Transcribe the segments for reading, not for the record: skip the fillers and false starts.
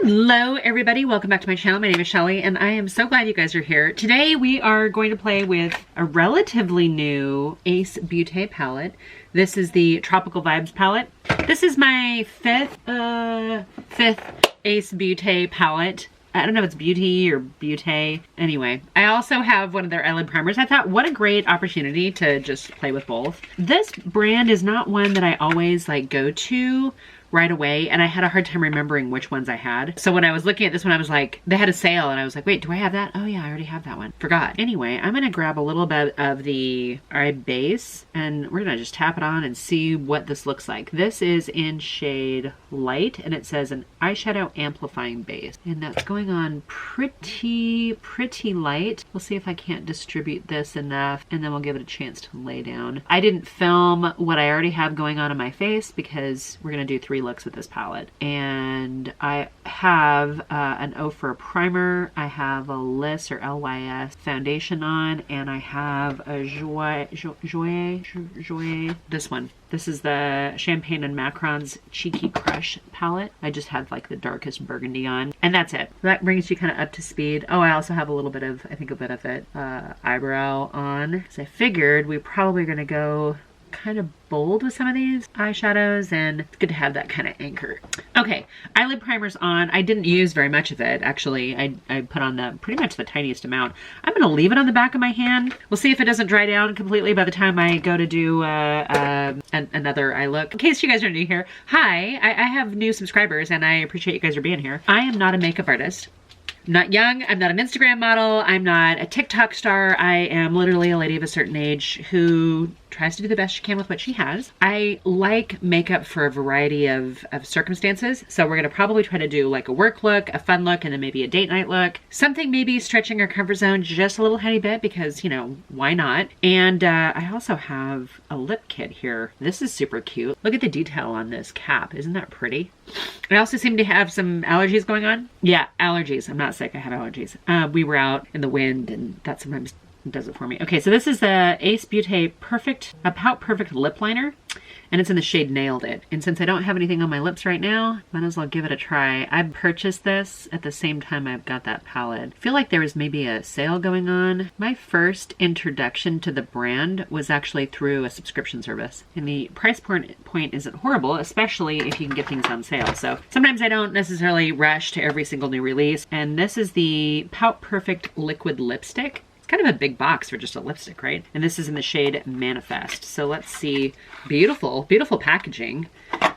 Hello everybody, welcome back to my channel. My name is Shelly and I am so glad you guys are here. Today we are going to play with a relatively new Ace Beaute palette. This is the Tropical Vibes palette. This is my fifth Ace Beaute palette. I don't know if it's Beauty or Beaute. Anyway, I also have one of their eyelid primers. I thought, what a great opportunity to just play with both. This brand is not one that I always like go to right away, and I had a hard time remembering which ones I had. So when I was looking at this one, I was like, they had a sale and I was like, wait, do I have that? Oh yeah, I already have that one. Forgot. Anyway, I'm gonna grab a little bit of the eye base and we're gonna just tap it on and see what this looks like. This is in shade Light and it says an eyeshadow amplifying base. And that's going on pretty light. We'll see if I can't distribute this enough and then we'll give it a chance to lay down. I didn't film what I already have going on in my face because we're gonna do 3 looks with this palette. And I have an O for a primer, I have a Lys or LYS foundation on, and I have a Joie, this one. This is the Champagne and Macron's Cheeky Crush palette. I just had like the darkest burgundy on, and that's it. That brings you kind of up to speed. Oh, I also have a little bit of, I think a bit of it, eyebrow on. So I figured we probably are gonna go kind of bold with some of these eyeshadows, and it's good to have that kind of anchor. Okay, eyelid primers on. I didn't use very much of it, actually. I put on the pretty much the tiniest amount. I'm gonna leave it on the back of my hand. We'll see if it doesn't dry down completely by the time I go to do another eye look. In case you guys are new here, hi, I have new subscribers and I appreciate you guys for being here. I am not a makeup artist. I'm not young, I'm not an Instagram model, I'm not a TikTok star. I am literally a lady of a certain age who tries to do the best she can with what she has. I like makeup for a variety of circumstances. So we're gonna probably try to do like a work look, a fun look, and then maybe a date night look. Something maybe stretching our comfort zone just a little tiny bit because, you know, why not? And I also have a lip kit here. This is super cute. Look at the detail on this cap. Isn't that pretty? I also seem to have some allergies going on. Yeah, allergies. I'm not sick, I have allergies. We were out in the wind and that sometimes does it for me. Okay, so this is the Ace Beaute Pout Perfect Lip Liner, and it's in the shade Nailed It. And since I don't have anything on my lips right now, might as well give it a try. I purchased this at the same time I've got that palette. I feel like there was maybe a sale going on. My first introduction to the brand was actually through a subscription service. And the price point isn't horrible, especially if you can get things on sale. So sometimes I don't necessarily rush to every single new release. And this is the Pout Perfect Liquid Lipstick. It's kind of a big box for just a lipstick, right? And this is in the shade Manifest. So let's see. Beautiful, beautiful packaging.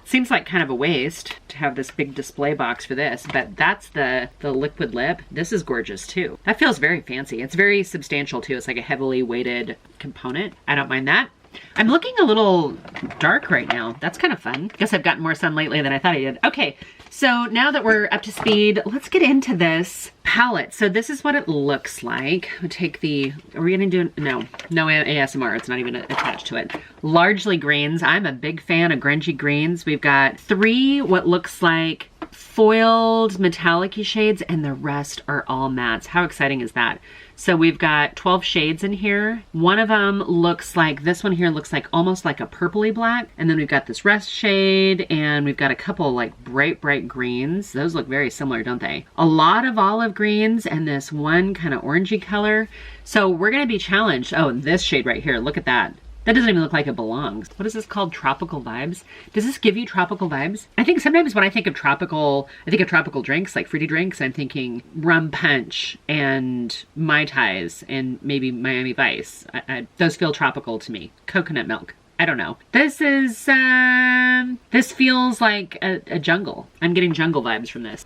Seems like kind of a waste to have this big display box for this, but that's the liquid lip. This is gorgeous too. That feels very fancy. It's very substantial too. It's like a heavily weighted component. I don't mind that. I'm looking a little dark right now. That's kind of fun. Guess I've gotten more sun lately than I thought I did. Okay, so now that we're up to speed, let's get into this palette. So this is what it looks like. I'll take the, are we gonna do, no ASMR, it's not even attached to it. Largely greens. I'm a big fan of grungy greens. We've got 3 what looks like foiled metallic-y shades and the rest are all mattes. How exciting is that? So we've got 12 shades in here. One of them looks like, this one here looks like almost like a purpley black. And then we've got this rust shade and we've got a couple like bright greens. Those look very similar, don't they? A lot of olive greens and this one kind of orangey color. So we're gonna be challenged. Oh, this shade right here, look at that. That doesn't even look like it belongs. What is this called? Tropical Vibes? Does this give you tropical vibes? I think sometimes when I think of tropical drinks, like fruity drinks, I'm thinking rum punch and Mai Tais and maybe Miami Vice. Those feel tropical to me. Coconut milk. I don't know. This is, this feels like a jungle. I'm getting jungle vibes from this.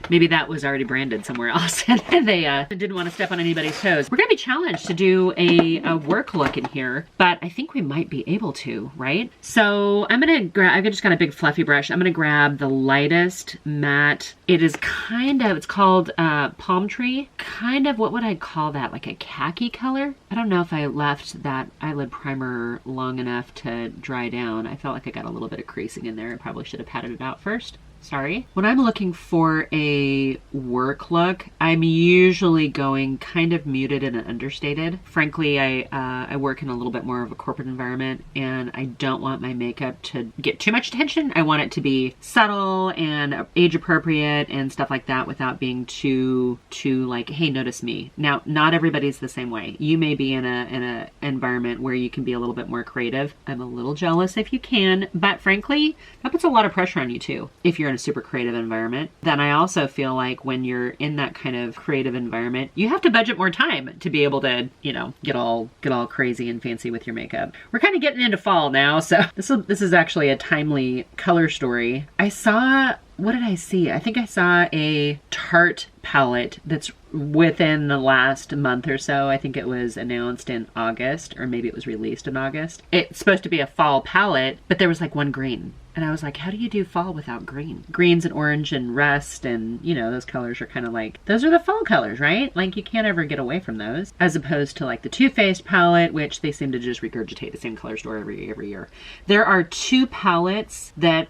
Maybe that was already branded somewhere else and they didn't want to step on anybody's toes. We're gonna be challenged to do a work look in here, but I think we might be able to, right? So I'm gonna grab, I've just got a big fluffy brush. I'm gonna grab the lightest matte. It is kind of, it's called Palm Tree. Kind of, what would I call that? Like a khaki color? I don't know if I left that eyelid primer long enough to dry down. I felt like I got a little bit of creasing in there. I probably should have patted it out first. Sorry. When I'm looking for a work look, I'm usually going kind of muted and understated. Frankly, I work in a little bit more of a corporate environment, and I don't want my makeup to get too much attention. I want it to be subtle and age appropriate and stuff like that without being too like, hey, notice me. Now, not everybody's the same way. You may be in a environment where you can be a little bit more creative. I'm a little jealous if you can, but frankly, that puts a lot of pressure on you too. If you're in a super creative environment, then I also feel like when you're in that kind of creative environment, you have to budget more time to be able to, you know, get all crazy and fancy with your makeup. We're kind of getting into fall now, so this is actually a timely color story. I saw, what did I see? I think I saw a Tarte palette that's within the last month or so. I think it was announced in August, or maybe it was released in August. It's supposed to be a fall palette, but there was like one green. And I was like, how do you do fall without green? Greens and orange and rust and, you know, those colors are kind of like, those are the fall colors, right? Like you can't ever get away from those. As opposed to like the Too Faced palette, which they seem to just regurgitate the same color story every year. There are two palettes that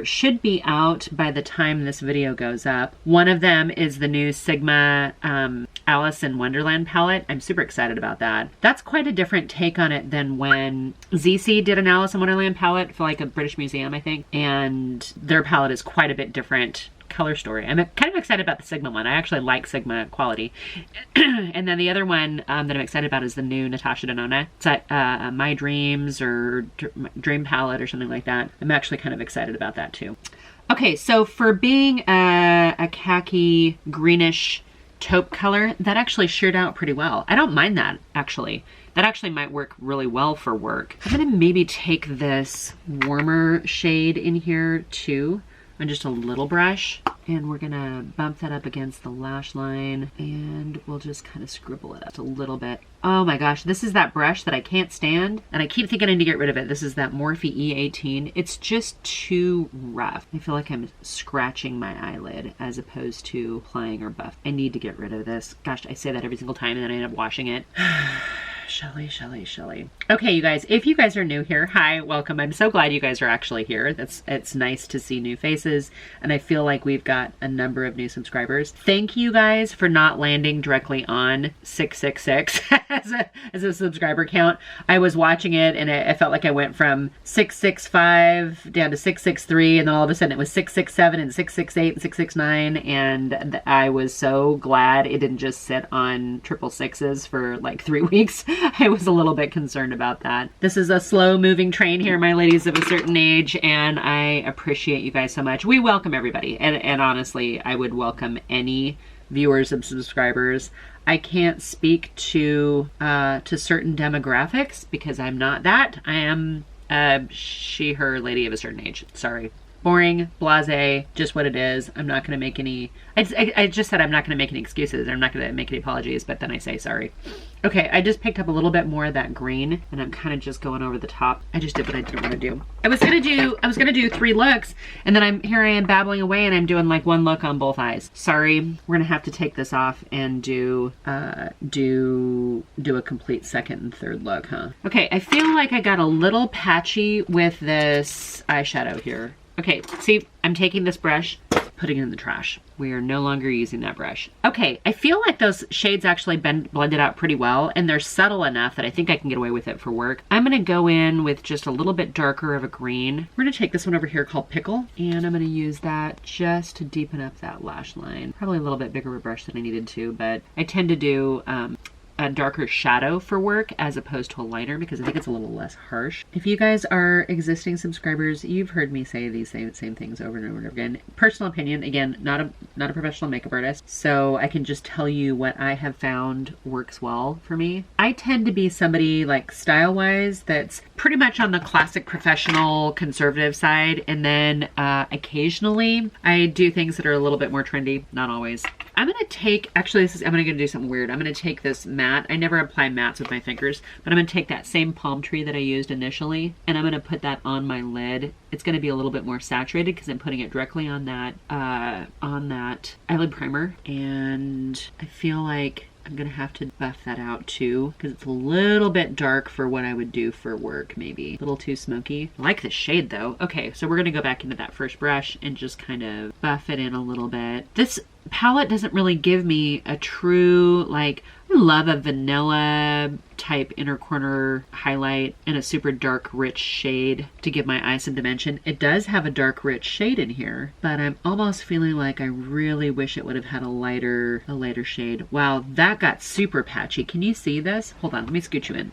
should be out by the time this video goes up. One of them is the new Sigma Alice in Wonderland palette. I'm super excited about that. That's quite a different take on it than when ZC did an Alice in Wonderland palette for like a British museum, I think, and their palette is quite a bit different color story. I'm kind of excited about the Sigma one. I actually like Sigma quality. And then the other one that I'm excited about is the new Natasha Denona. It's My Dreams or Dream palette or something like that. I'm actually kind of excited about that too. Okay, so for being a khaki greenish taupe color, that actually sheared out pretty well. I don't mind that, actually. That actually might work really well for work. I'm gonna maybe take this warmer shade in here too, on just a little brush, and we're gonna bump that up against the lash line, and we'll just kind of scribble it up a little bit. Oh my gosh, this is that brush that I can't stand, and I keep thinking I need to get rid of it. This is that Morphe E18. It's just too rough. I feel like I'm scratching my eyelid as opposed to applying or buff. I need to get rid of this. Gosh, I say that every single time and then I end up washing it. Shelly. Okay, you guys, if you guys are new here, hi, welcome. I'm so glad you guys are actually here. It's nice to see new faces, and I feel like we've got a number of new subscribers. Thank you guys for not landing directly on 666 as a subscriber count. I was watching it, and I felt like I went from 665 down to 663, and then all of a sudden it was 667 and 668 and 669, and I was so glad it didn't just sit on triple sixes for like 3 weeks. I was a little bit concerned about that. This is a slow moving train here, my ladies of a certain age, and I appreciate you guys so much. We welcome everybody, and honestly, I would welcome any viewers and subscribers. I can't speak to certain demographics because I'm not that. I am she, her, lady of a certain age. Sorry. Boring, blasé, just what it is. I'm not going to make any, I just said I'm not going to make any excuses. I'm not going to make any apologies, but then I say sorry. Okay, I just picked up a little bit more of that green, and I'm kind of just going over the top. I just did what I didn't want to do. I was gonna do 3 looks, and then here I am babbling away, and I'm doing like 1 look on both eyes. Sorry, we're gonna have to take this off and do a complete second and third look, huh? Okay, I feel like I got a little patchy with this eyeshadow here. Okay, see, I'm taking this brush, putting it in the trash. We are no longer using that brush. Okay, I feel like those shades actually blended out pretty well, and they're subtle enough that I think I can get away with it for work. I'm gonna go in with just a little bit darker of a green. We're gonna take this one over here called Pickle, and I'm gonna use that just to deepen up that lash line. Probably a little bit bigger of a brush than I needed to, but I tend to do a darker shadow for work as opposed to a lighter because I think it's a little less harsh. If you guys are existing subscribers, you've heard me say these same things over and over and over again. Personal opinion, again, not a professional makeup artist, so I can just tell you what I have found works well for me. I tend to be somebody like style-wise that's pretty much on the classic professional conservative side, and then occasionally I do things that are a little bit more trendy, not always. I'm gonna take, actually I'm gonna do something weird. I'm gonna take this matte. I never apply mattes with my fingers, but I'm gonna take that same palm tree that I used initially, and I'm gonna put that on my lid. It's gonna be a little bit more saturated because I'm putting it directly on that eyelid primer, and I feel like I'm gonna have to buff that out too, because it's a little bit dark for what I would do for work, maybe. A little too smoky. I like the shade though. Okay, so we're gonna go back into that first brush and just kind of buff it in a little bit. This palette doesn't really give me a true, like, I love a vanilla type inner corner highlight and a super dark rich shade to give my eye some dimension. It does have a dark rich shade in here, but I'm almost feeling like I really wish it would have had a lighter shade. Wow, that got super patchy. Can you see this? Hold on, let me scoot you in.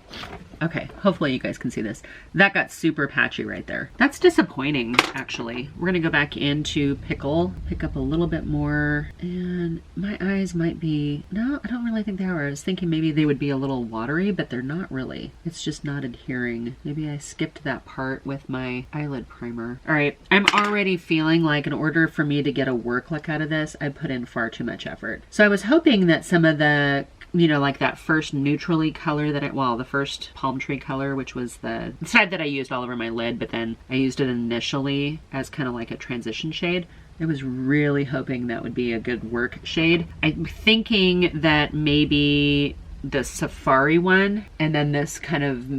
Okay, hopefully you guys can see this. That got super patchy right there. That's disappointing, actually. We're gonna go back into Pickle, pick up a little bit more, and my eyes might be, no, I don't really think they are. I was thinking maybe they would be a little watery, but they're not really. It's just not adhering. Maybe I skipped that part with my eyelid primer. All right, I'm already feeling like in order for me to get a work look out of this, I put in far too much effort. So I was hoping that some of the, you know, like that first neutrally color that the first palm tree color, which was the side that I used all over my lid, but then I used it initially as kind of like a transition shade. I was really hoping that would be a good work shade. I'm thinking that maybe the safari one and then this kind of,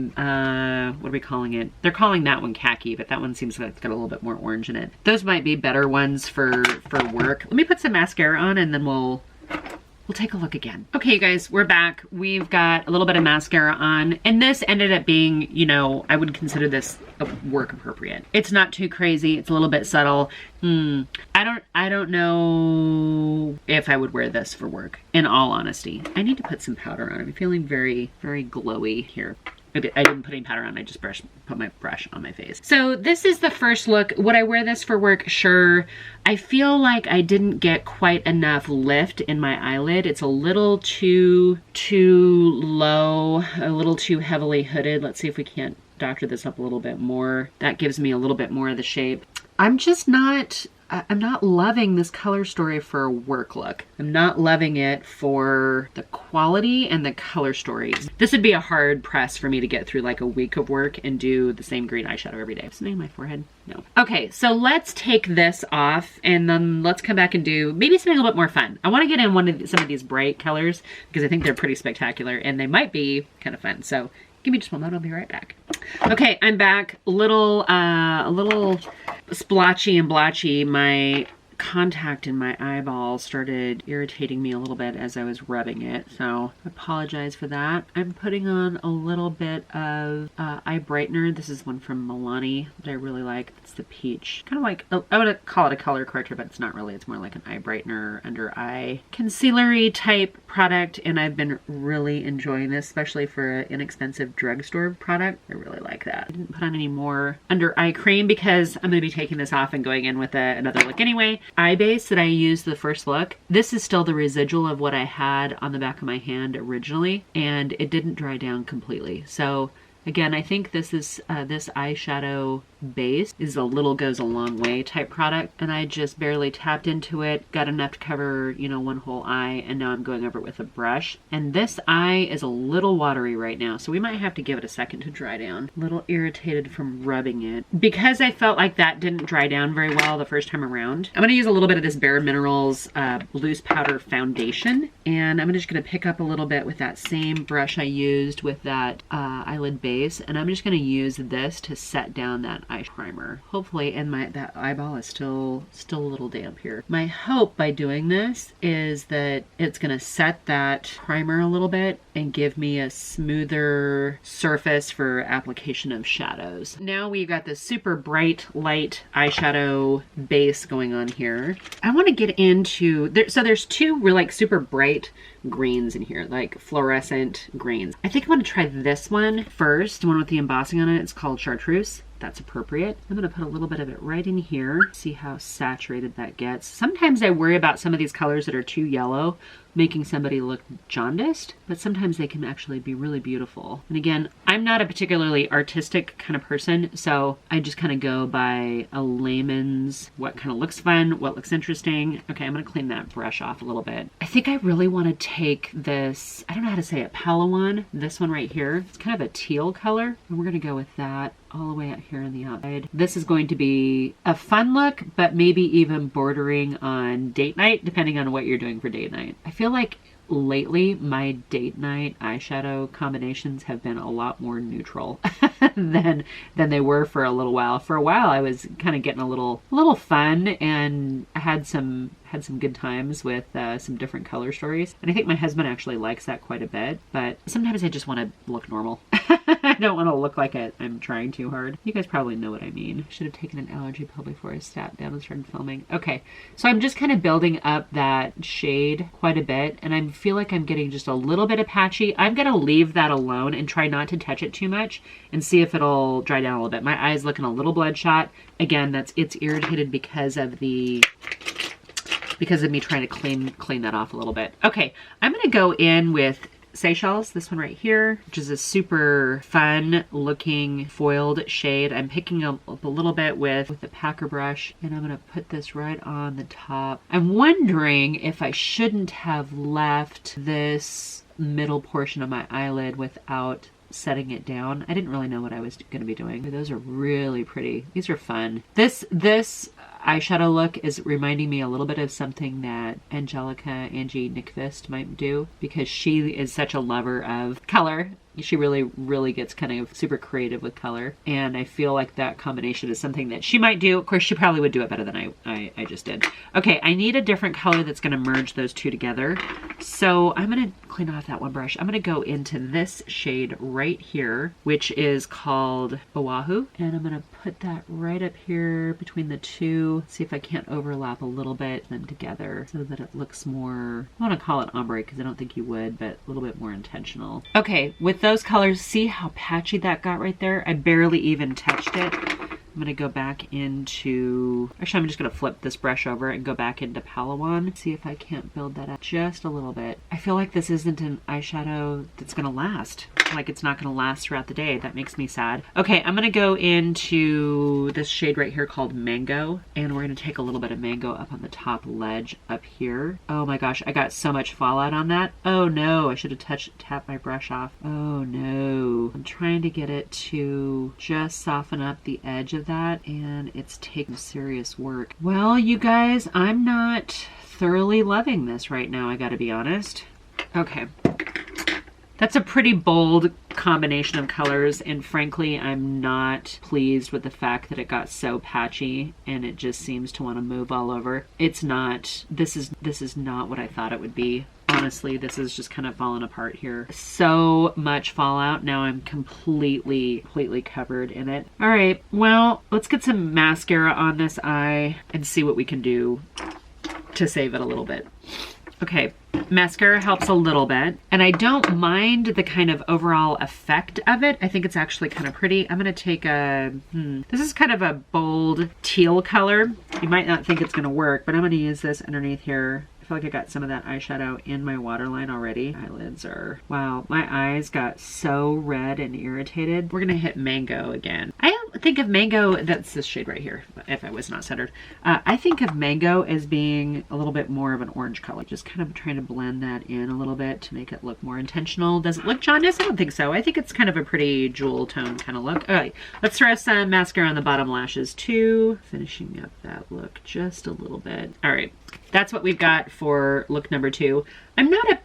what are we calling it? They're calling that one khaki, but that one seems like it's got a little bit more orange in it. Those might be better ones for work. Let me put some mascara on and then we'll take a look again. Okay, you guys, we're back. We've got a little bit of mascara on, and this ended up being, you know, I would consider this work appropriate. It's not too crazy. It's a little bit subtle. I don't know if I would wear this for work, in all honesty. I need to put some powder on. I'm feeling very, very glowy here. I didn't put any powder on, I just put my brush on my face. So this is the first look. Would I wear this for work? Sure. I feel like I didn't get quite enough lift in my eyelid. It's a little too low, a little too heavily hooded. Let's see if we can't doctor this up a little bit more. That gives me a little bit more of the shape. I'm not loving this color story for a work look. I'm not loving it for the quality and the color stories. This would be a hard press for me to get through like a week of work and do the same green eyeshadow every day. Something on my forehead? No. Okay, so let's take this off and then let's come back and do maybe something a little bit more fun. I want to get in some of these bright colors because I think they're pretty spectacular and they might be kind of fun. So give me just one moment, I'll be right back. Okay, I'm back. A little splotchy and blotchy. My contact in my eyeball started irritating me a little bit as I was rubbing it, so I apologize for that. I'm putting on a little bit of eye brightener. This is one from Milani that I really like. It's the peach. Kind of like, I would call it a color corrector, but it's not really. It's more like an eye brightener, under eye concealer-y type product, and I've been really enjoying this, especially for an inexpensive drugstore product. I really like that. I didn't put on any more under eye cream because I'm going to be taking this off and going in with another look anyway. Eye base that I used the first look, this is still the residual of what I had on the back of my hand originally, and it didn't dry down completely. So again, I think this is this eyeshadow base is a little goes a long way type product, and I just barely tapped into it, got enough to cover, you know, one whole eye, and now I'm going over it with a brush. And this eye is a little watery right now, so we might have to give it a second to dry down. A little irritated from rubbing it because I felt like that didn't dry down very well the first time around. I'm going to use a little bit of this Bare Minerals loose powder foundation, and I'm just going to pick up a little bit with that same brush I used with that eyelid base, and I'm just going to use this to set down that eye primer. Hopefully, and that eyeball is still a little damp here. My hope by doing this is that it's going to set that primer a little bit and give me a smoother surface for application of shadows. Now we've got this super bright light eyeshadow base going on here. I want to get into so there's two really like super bright greens in here, like fluorescent greens. I think I'm going to try this one first, the one with the embossing on it. It's called Chartreuse. That's appropriate. I'm going to put a little bit of it right in here, see how saturated that gets. Sometimes I worry about some of these colors that are too yellow making somebody look jaundiced, but sometimes they can actually be really beautiful. And again, I'm not a particularly artistic kind of person, so I just kind of go by a layman's what kind of looks fun, what looks interesting. Okay, I'm going to clean that brush off a little bit. I think I really want to take this, I don't know how to say it, Palawan, this one right here. It's kind of a teal color, and we're going to go with that all the way out here on the outside. This is going to be a fun look, but maybe even bordering on date night, depending on what you're doing for date night. I feel like lately my date night eyeshadow combinations have been a lot more neutral than they were for a little while. For a while I was kind of getting a little fun, and I had some good times with some different color stories. And I think my husband actually likes that quite a bit, but sometimes I just want to look normal. I don't want to look like I'm trying too hard. You guys probably know what I mean. Should have taken an allergy pill before I sat down and started filming. Okay, so I'm just kind of building up that shade quite a bit, and I feel like I'm getting just a little bit of patchy. I'm gonna leave that alone and try not to touch it too much and see if it'll dry down a little bit. My eye's looking a little bloodshot. Again, it's irritated because of me trying to clean that off a little bit. Okay, I'm gonna go in with Seychelles, this one right here, which is a super fun looking foiled shade. I'm picking up a little bit with the packer brush, and I'm gonna put this right on the top. I'm wondering if I shouldn't have left this middle portion of my eyelid without setting it down. I didn't really know what I was going to be doing. Those are really pretty. These are fun. This eyeshadow look is reminding me a little bit of something that Angie Nyqvist might do, because she is such a lover of color. She really gets kind of super creative with color, and I feel like that combination is something that she might do. Of course, she probably would do it better than I just did. Okay, I need a different color that's going to merge those two together. So I'm going to clean off that one brush. I'm going to go into this shade right here, which is called Oahu, and I'm going to put that right up here between the two. See if I can't overlap a little bit them together so that it looks more, I want to call it ombre because I don't think you would, but a little bit more intentional. Okay, with those colors, see how patchy that got right there? I barely even touched it. I'm gonna go back into, actually I'm just gonna flip this brush over and go back into Palawan. See if I can't build that up just a little bit. I feel like this isn't an eyeshadow that's gonna last. Like it's not gonna last throughout the day. That makes me sad. Okay, I'm gonna go into this shade right here called Mango, and we're gonna take a little bit of Mango up on the top ledge up here. Oh my gosh, I got so much fallout on that. Oh no, I should have tapped my brush off. Oh no. I'm trying to get it to just soften up the edge of that, and it's taking serious work. Well, you guys, I'm not thoroughly loving this right now, I gotta be honest. Okay. That's a pretty bold combination of colors, and frankly, I'm not pleased with the fact that it got so patchy and it just seems to want to move all over. It's not, this is not what I thought it would be. Honestly, this is just kind of falling apart here. So much fallout. Now I'm completely covered in it. All right, well, let's get some mascara on this eye and see what we can do to save it a little bit. Okay, mascara helps a little bit, and I don't mind the kind of overall effect of it. I think it's actually kind of pretty. I'm gonna take a, this is kind of a bold teal color. You might not think it's gonna work, but I'm gonna use this underneath here. I feel like I got some of that eyeshadow in my waterline already. Eyelids are, wow, my eyes got so red and irritated. We're gonna hit Mango again. I don't think of Mango, that's this shade right here, if I was not centered. I think of Mango as being a little bit more of an orange color. Just kind of trying to blend that in a little bit to make it look more intentional. Does it look jaundiced? I don't think so. I think it's kind of a pretty jewel tone kind of look. All right, let's throw some mascara on the bottom lashes too. Finishing up that look just a little bit. All right. That's what we've got for look number 2.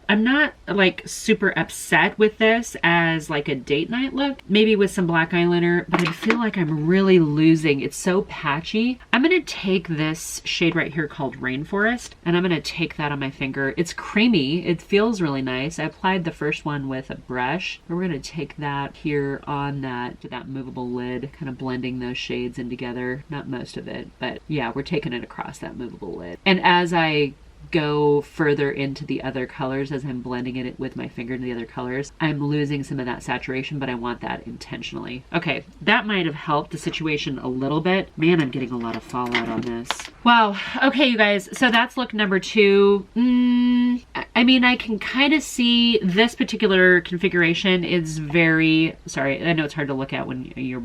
I'm not like super upset with this as like a date night look, maybe with some black eyeliner, but I feel like I'm really losing. It's so patchy. I'm gonna take this shade right here called Rainforest, and I'm gonna take that on my finger. It's creamy, it feels really nice. I applied the first one with a brush, but we're gonna take that here on that movable lid, kind of blending those shades in together. Not most of it, but yeah, we're taking it across that movable lid. And as I go further into the other colors, as I'm blending it with my finger into the other colors, I'm losing some of that saturation, but I want that intentionally. Okay, that might have helped the situation a little bit. Man, I'm getting a lot of fallout on this. Wow. Okay, you guys, so that's look number 2. I mean, I can kind of see this particular configuration is very, sorry, I know it's hard to look at when you're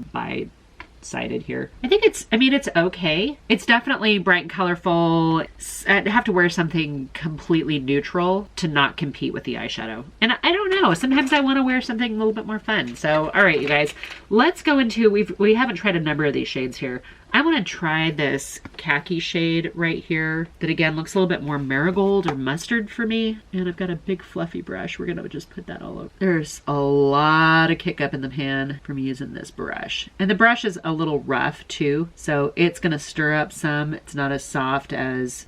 sided here. I think it's okay. It's definitely bright and colorful. I'd have to wear something completely neutral to not compete with the eyeshadow. And I don't know, sometimes I want to wear something a little bit more fun. So, all right, you guys, let's go into, we haven't tried a number of these shades here. I want to try this khaki shade right here that again looks a little bit more marigold or mustard for me. And I've got a big fluffy brush. We're going to just put that all over. There's a lot of kick up in the pan from using this brush. And the brush is a little rough too, so it's going to stir up some. It's not as soft as,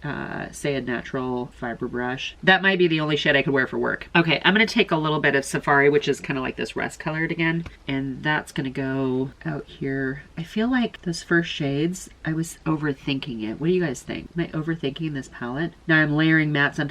say, a natural fiber brush. That might be the only shade I could wear for work. Okay, I'm going to take a little bit of Safari, which is kind of like this rust colored again, and that's going to go out here. I feel like those first shades, I was overthinking it. What do you guys think? Am I overthinking this palette? Now I'm layering mattes on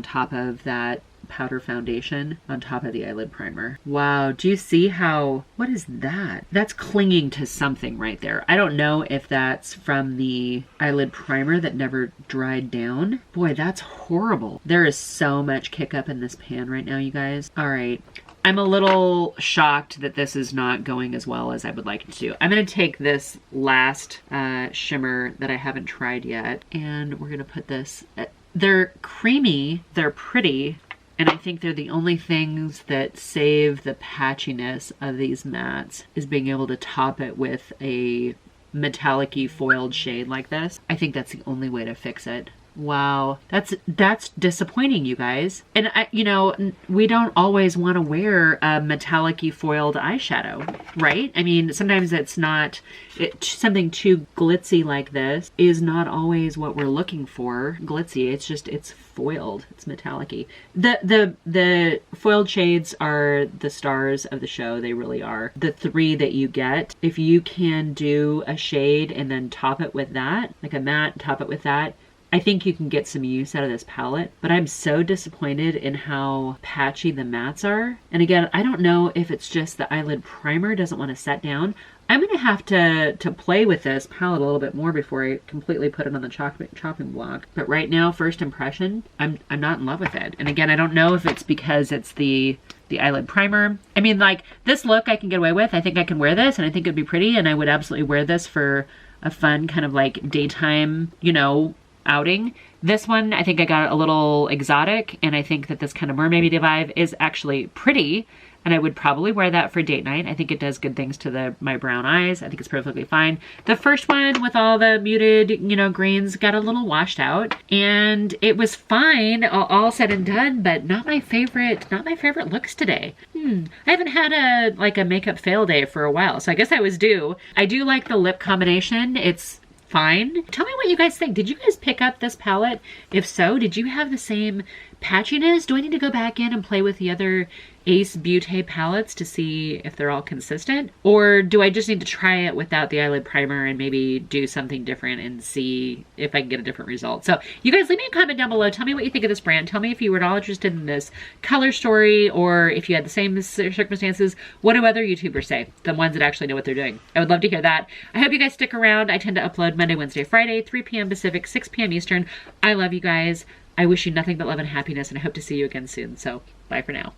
top of that powder foundation on top of the eyelid primer. Wow, do you see how, what is that? That's clinging to something right there. I don't know if that's from the eyelid primer that never dried down. Boy, that's horrible. There is so much kick up in this pan right now, you guys. All right. I'm a little shocked that this is not going as well as I would like it to. I'm going to take this last shimmer that I haven't tried yet, and we're going to put this. They're creamy, they're pretty, and I think they're the only things that save the patchiness of these mattes is being able to top it with a metallic-y foiled shade like this. I think that's the only way to fix it. Wow, that's disappointing, you guys. And you know, we don't always want to wear a metallic-y foiled eyeshadow, right? I mean, sometimes it's not, something too glitzy like this is not always what we're looking for. Glitzy, it's just, it's foiled, it's metallic-y. The foiled shades are the stars of the show, they really are. The three that you get, if you can do a shade and then top it with that, like a matte, top it with that, I think you can get some use out of this palette, but I'm so disappointed in how patchy the mattes are. And again, I don't know if it's just the eyelid primer doesn't want to set down. I'm going to have to play with this palette a little bit more before I completely put it on the chopping block. But right now, first impression, I'm not in love with it. And again, I don't know if it's because it's the eyelid primer. I mean, like, this look I can get away with. I think I can wear this, and I think it'd be pretty, and I would absolutely wear this for a fun kind of like daytime, you know, outing. This one, I think I got a little exotic, and I think that this kind of mermaid vibe is actually pretty, and I would probably wear that for date night. I think it does good things to my brown eyes. I think it's perfectly fine. The first one with all the muted, you know, greens got a little washed out, and it was fine, all said and done, but not my favorite looks today. I haven't had a makeup fail day for a while, so I guess I was due. I do like the lip combination. It's fine. Tell me what you guys think. Did you guys pick up this palette? If so, did you have the same patchiness? Do I need to go back in and play with the other Ace Beaute palettes to see if they're all consistent? Or do I just need to try it without the eyelid primer and maybe do something different and see if I can get a different result? So you guys leave me a comment down below. Tell me what you think of this brand. Tell me if you were at all interested in this color story, or if you had the same circumstances. What do other YouTubers say? The ones that actually know what they're doing. I would love to hear that. I hope you guys stick around. I tend to upload Monday, Wednesday, Friday, 3 p.m. Pacific, 6 p.m. Eastern. I love you guys. I wish you nothing but love and happiness, and I hope to see you again soon. So bye for now.